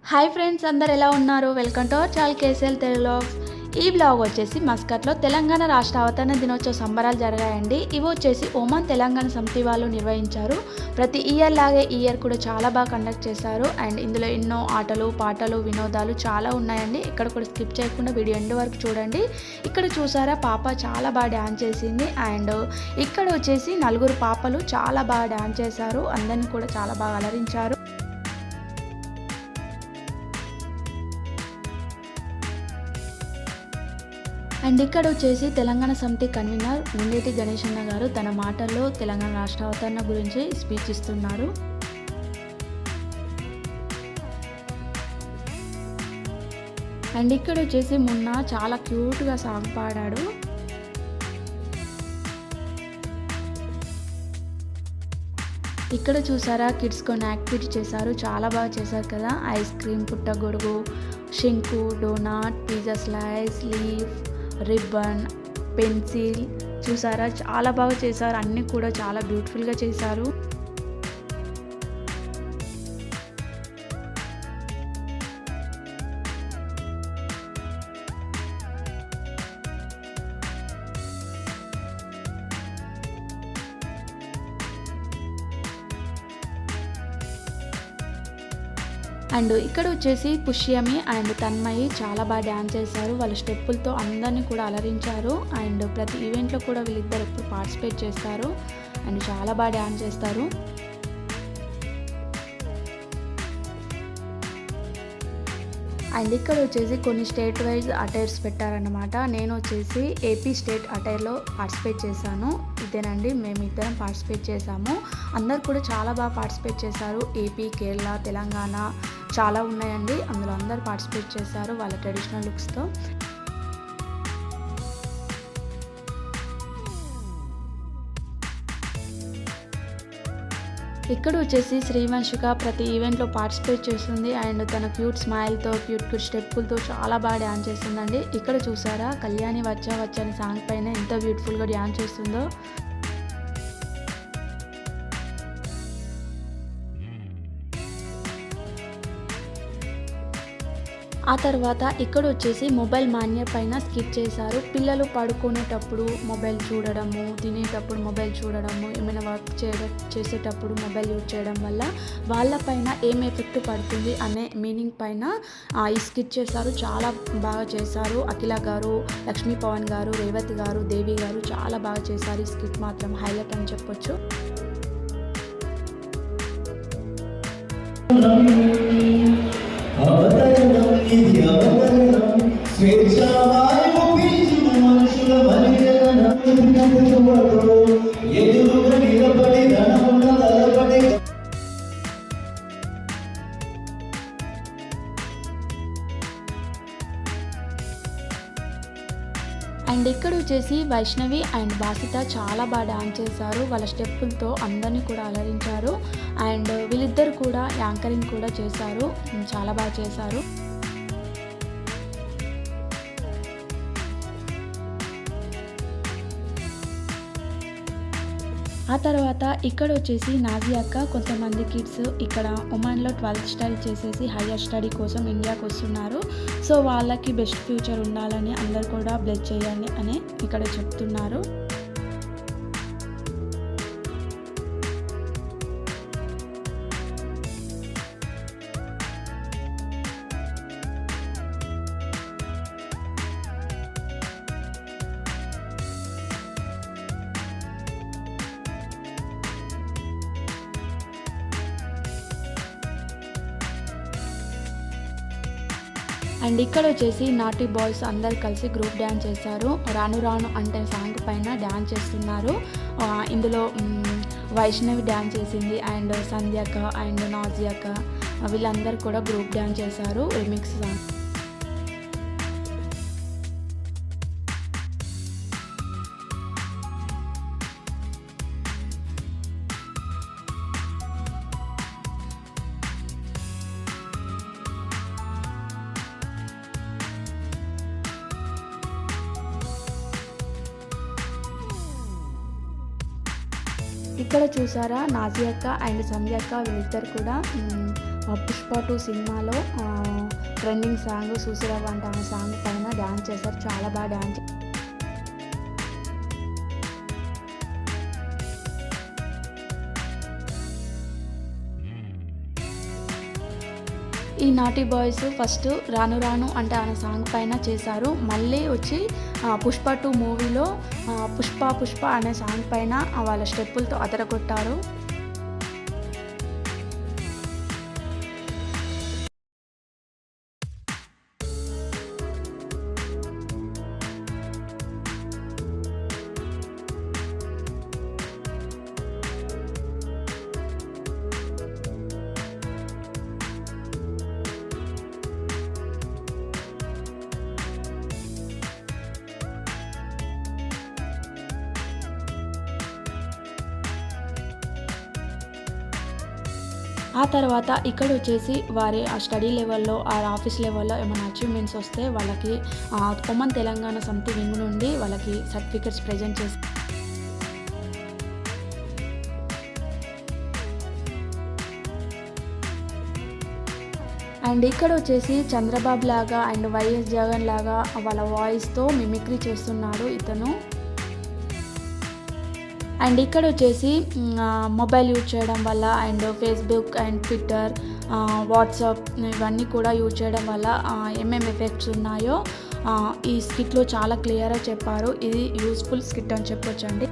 Hi friends, అందరు ఎలా ఉన్నారు? Welcome to our channel KCL Telugu. ఈ బ్లాగ్ వచ్చేసి మస్కట్లో తెలంగాణ రాష్ట్ర అవతరణ దినోత్సవ సంబరాలు జరిగాయండి. ఇవి వచ్చేసి ఒమాన్ తెలంగాణ సమితి వాళ్ళు నిర్వహించారు. ప్రతి ఇయర్ లాగే ఈ ఇయర్ కూడా చాలా బాగా కండక్ట్ చేశారు. అండ్ ఇందులో ఎన్నో ఆటలు పాటలు వినోదాలు చాలా ఉన్నాయండి. ఇక్కడ కూడా స్కిప్ చేయకుండా వీడియో ఎండ్ వరకు చూడండి. ఇక్కడ చూసారా, పాప చాలా బాగా డ్యాన్స్ చేసింది. అండ్ ఇక్కడ వచ్చేసి నలుగురు పాపలు చాలా బాగా డ్యాన్స్ చేశారు. అందరినీ కూడా చాలా బాగా అలరించారు. అండ్ ఇక్కడ వచ్చేసి తెలంగాణ సమితి కన్వీనర్ ముందేటి గణేశన్న గారు తన మాటల్లో తెలంగాణ రాష్ట్ర అవతరణ గురించి స్పీచ్ ఇస్తున్నారు. అండ్ ఇక్కడ వచ్చేసి మొన్న చాలా క్యూట్గా సాంగ్ పాడాడు. ఇక్కడ చూసారా, కిడ్స్ కొన్ని యాక్టివిటీ చేశారు, చాలా బాగా చేశారు కదా. ఐస్ క్రీమ్, పుట్టగొడుగు, శంకు, donut, pizza slice, leaf, ribbon, pencil చూసారా, చాలా బాగా చేశారు. అన్నీ కూడా చాలా బ్యూటిఫుల్గా చేశారు. అండ్ ఇక్కడ వచ్చేసి పుష్యమి అండ్ తన్మయి చాలా బాగా డ్యాన్స్ చేశారు. వాళ్ళ స్టెప్పులతో అందరినీ కూడా అలరించారు. అండ్ ప్రతి ఈవెంట్లో కూడా వీళ్ళిద్దరు ఎప్పుడు పార్టిసిపేట్ చేస్తారు అండ్ చాలా బాగా డ్యాన్స్ చేస్తారు. అండ్ ఇక్కడ వచ్చేసి కొన్ని స్టేట్ వైజ్ అటైర్స్ పెట్టారన్నమాట. నేను వచ్చేసి ఏపీ స్టేట్ అటైర్లో పార్టిసిపేట్ చేశాను. ఇదేనండి, మేము ఇద్దరం పార్టిసిపేట్ చేశాము. అందరు కూడా చాలా బాగా పార్టిసిపేట్ చేశారు. ఏపీ, కేరళ, తెలంగాణ చాలా ఉన్నాయండి. అందులో అందరు పార్టిసిపేట్ చేశారు వాళ్ళ ట్రెడిషనల్ లుక్స్తో. ఇక్కడ వచ్చేసి శ్రీవంశిక ప్రతి ఈవెంట్లో పార్టిసిపేట్ చేస్తుంది. అండ్ తన క్యూట్ స్మైల్తో, క్యూట్ స్టెప్పులతో చాలా బాగా డ్యాన్స్ చేస్తుందండి. ఇక్కడ చూసారా, కళ్యాణి వచ్చా వచ్చని సాంగ్ పైన ఎంత బ్యూటిఫుల్గా డ్యాన్స్ చేస్తుందో. ఆ తర్వాత ఇక్కడ వచ్చేసి మొబైల్ మాన్య పైన స్కిట్ చేశారు. పిల్లలు పడుకునేటప్పుడు మొబైల్ చూడడము, తినేటప్పుడు మొబైల్ చూడడము, ఏమైనా వర్క్ చేసేటప్పుడు మొబైల్ యూజ్ చేయడం వల్ల వాళ్ళపైన ఏం ఎఫెక్ట్ పడుతుంది అనే మీనింగ్ పైన ఈ స్కిట్ చేశారు. చాలా బాగా చేశారు. అఖిల గారు, లక్ష్మీ పవన్ గారు, రేవతి గారు, దేవి గారు చాలా బాగా చేశారు. ఈ స్కిట్ మాత్రం హైలైట్ అని చెప్పొచ్చు. అండ్ ఇక్కడ వచ్చేసి వైష్ణవి అండ్ బాసిత చాలా బాగా డాన్స్ చేశారు. వాళ్ళ స్టెప్పులతో అందరినీ కూడా అలరించారు. అండ్ వీళ్ళిద్దరు కూడా యాంకరింగ్ కూడా చేశారు, చాలా బాగా చేశారు. ఆ తర్వాత ఇక్కడ వచ్చేసి నాజియా అక్క కొంతమంది కిడ్స్ ఇక్కడ ఒమాన్లో 12th స్టడీ చేసేసి హైయర్ స్టడీ కోసం ఇండియాకి వస్తున్నారు. సో వాళ్ళకి బెస్ట్ ఫ్యూచర్ ఉండాలని అందరు కూడా బ్లెస్ చేయండి అని ఇక్కడ చెప్తున్నారు. అండ్ ఇక్కడ వచ్చేసి నాటి బాయ్స్ అందరు కలిసి గ్రూప్ డ్యాన్స్ చేశారు. రాను రాను అంటే సాంగ్ పైన డ్యాన్స్ చేస్తున్నారు. ఇందులో వైష్ణవి డ్యాన్స్ చేసింది అండ్ సంధ్యక అండ్ నాజియాక వీళ్ళందరూ కూడా గ్రూప్ డ్యాన్స్ చేశారు రిమిక్స్ సాంగ్. ఇక్కడ చూసారా నాజియా అక్క అండ్ సంధ్య అక్క వీళ్ళిద్దరు కూడా పుష్ప 2 సినిమాలో ట్రెండింగ్ సాంగ్ చూసిరవ్వ అంటే ఆ సాంగ్ పైన డ్యాన్స్ చేశారు. చాలా బాగా డ్యాన్స్. ఈ నాటీ బాయ్స్ ఫస్ట్ రాను రాను అంటే ఆయన సాంగ్ పైన చేశారు. మళ్ళీ వచ్చి పుష్ప 2 మూవీలో పుష్ప అనే సాంగ్ పైన వాళ్ళ స్టెప్పులతో అదరగొట్టారు. ఆ తర్వాత ఇక్కడ వచ్చేసి వారి ఆ స్టడీ లెవెల్లో ఆఫీస్ లెవెల్లో ఏమైనా అచీవ్మెంట్స్ వస్తే వాళ్ళకి ఒమన్ తెలంగాణ సమితి వింగ్ నుండి వాళ్ళకి సర్టిఫికెట్స్ ప్రజెంట్ చేసి అండ్ ఇక్కడ వచ్చేసి చంద్రబాబు లాగా అండ్ వైఎస్ జగన్ లాగా వాళ్ళ వాయిస్తో మిమిక్రీ చేస్తున్నాడు ఇతను. అండ్ ఇక్కడ వచ్చేసి మొబైల్ యూజ్ చేయడం వల్ల and Facebook and Twitter, WhatsApp ఇవన్నీ కూడా యూజ్ చేయడం వల్ల ఏమేమి ఎఫెక్ట్స్ ఉన్నాయో ఈ స్కిట్లో చాలా క్లియర్గా చెప్పారు. ఇది యూస్ఫుల్ స్కిట్ అని చెప్పొచ్చండి.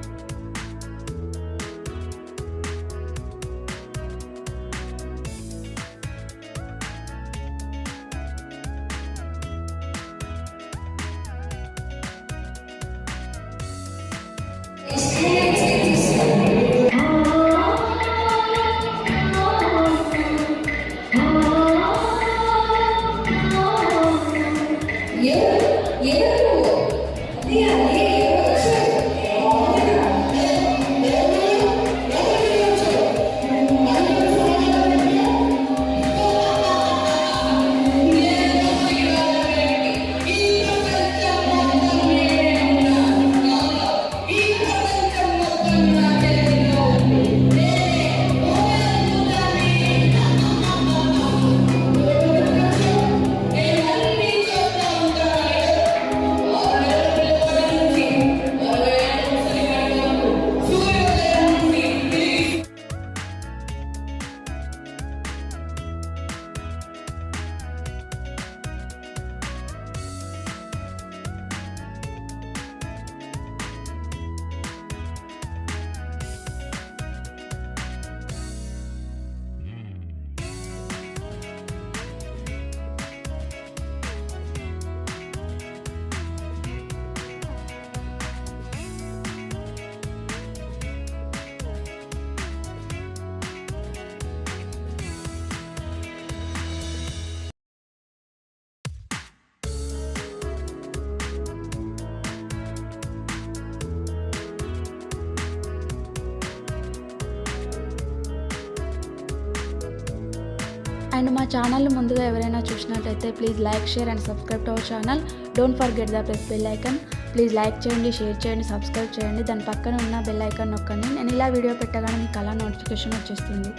అండ్ మా ఛానల్ ముందుగా ఎవరైనా చూసినట్లయితే please like, share and subscribe to our channel. Don't forget the press bell icon. Please like చేయండి, షేర్ చేయండి, సబ్స్క్రైబ్ చేయండి. దాని పక్కన ఉన్న బెల్ ఐకాన్ నొక్కండి. నేను ఇలా వీడియో పెట్టగానే మీకు అలా నోటిఫికేషన్ వచ్చేస్తుంది.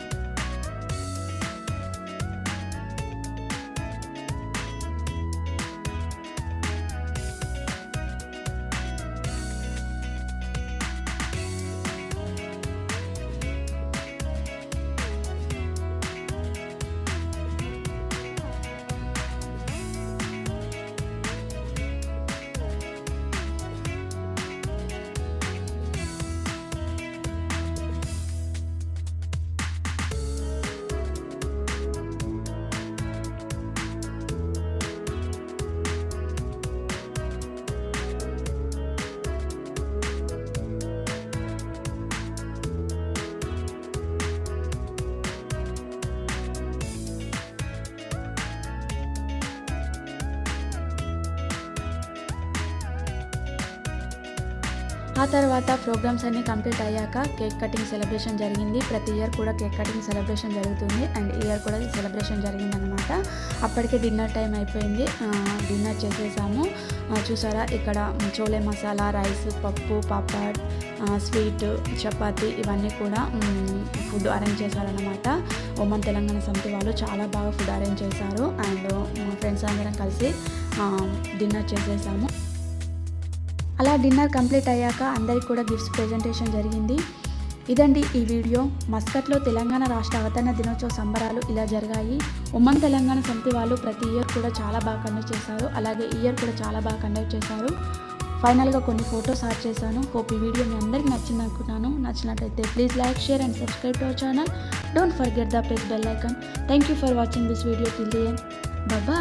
ఆ తర్వాత ప్రోగ్రామ్స్ అన్నీ కంప్లీట్ అయ్యాక కేక్ కటింగ్ సెలబ్రేషన్ జరిగింది. ప్రతి ఇయర్ కూడా కేక్ కటింగ్ సెలబ్రేషన్ జరుగుతుంది అండ్ ఈ ఇయర్ కూడా సెలబ్రేషన్ జరిగిందనమాట. అప్పటికే డిన్నర్ టైం అయిపోయింది. డిన్నర్ చేసేసాము. చూసారా ఇక్కడ చోలే మసాలా, రైస్, పప్పు, పాపడ్, స్వీట్, చపాతీ ఇవన్నీ కూడా ఫుడ్ అరేంజ్ చేశారనమాట. ఒమన్ తెలంగాణ సమితి వాళ్ళు చాలా బాగా ఫుడ్ అరేంజ్ చేశారు అండ్ మా ఫ్రెండ్స్ అందరం కలిసి డిన్నర్ చేసేసాము. అలా డిన్నర్ కంప్లీట్ అయ్యాక అందరికి కూడా గిఫ్ట్స్ ప్రెజెంటేషన్ జరిగింది. ఇదండి ఈ వీడియో. మస్కట్లో తెలంగాణ రాష్ట్ర అవతరణ దినోత్సవ సంబరాలు ఇలా జరిగాయి. ఒమన్ తెలంగాణ సమితి వాళ్ళు ప్రతి ఇయర్ కూడా చాలా బాగా కండక్ట్ చేశారు. అలాగే ఈ ఇయర్ కూడా చాలా బాగా కండక్ట్ చేశారు. ఫైనల్గా కొన్ని ఫొటోస్ యాడ్ చేశాను. హోప్ ఈ వీడియో మీ అందరికీ నచ్చింది అనుకుంటున్నాను. నచ్చినట్టయితే please like, share and subscribe to our channel. Don't forget the press bell icon. Thank you for watching this video till the end. Bye bye.